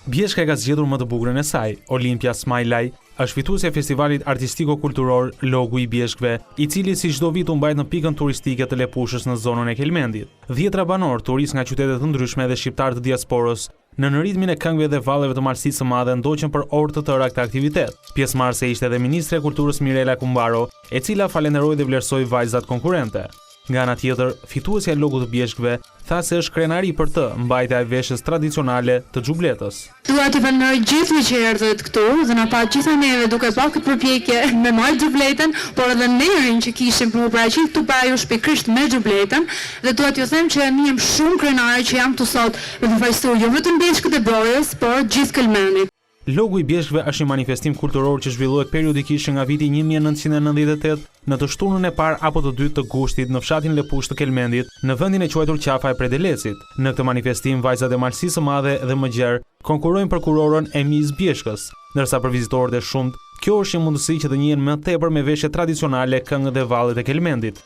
Bjeshka ka zgjedhur më të bukurën e saj. Olimpia Smajlaj është fituesja e festivalit artistiko-kulturor Logu i Bjeshkëve, i cili si çdo vit u mbajt në pikën turistike të Lepushës në zonën e Kelmendit. Dhjetra banor, turistë nga qytete të ndryshme dhe shqiptarë të diasporës, në ritmin e këngëve dhe valleve të Malësisë së Madhe ndoqën për orë të tëra këtë aktivitet. Pjesëmarrëse ishte edhe ministre e kulturës Mirela Kumbaro, e cila falenderoi dhe vlerësoi vajzat konkurrente. Nga ana tjetër, fituesja e Logut të Bjeshkëve tha se është krenari për të mbajtja e veshjes tradicionale të xhubletës. Dua t'i falenderoj gjithëve që erdhët këtu dhe na pa gjitha neve duke pa këtë përpjekje me marrë xhubletën, por edhe nerin që kishim për paraqit këtu para jush pikërisht me xhubletën, dhe dua t'ju them që jam shumë krenare që jam këtu sot për të fajsuar jo vetëm Bjeshkët e Brojës, por gjithë Kelmendit. Logu i Bjeshkëve është një manifestim kulturor që zhvillohet periodikisht nga viti 1998 në të shtunën e parë apo të dytë të gushtit në fshatin Lepush të Kelmendit, në vendin e quajtur Qafa e Predelecit. Në këtë manifestim vajzat e Malësisë së Madhe dhe më gjerë konkurrojnë për kurorën e Miss Bjeshkës, ndërsa për vizitorët e shumt, kjo është një mundësi që të njihen më tepër me veshje tradicionale, këngë dhe vallet e Kelmendit.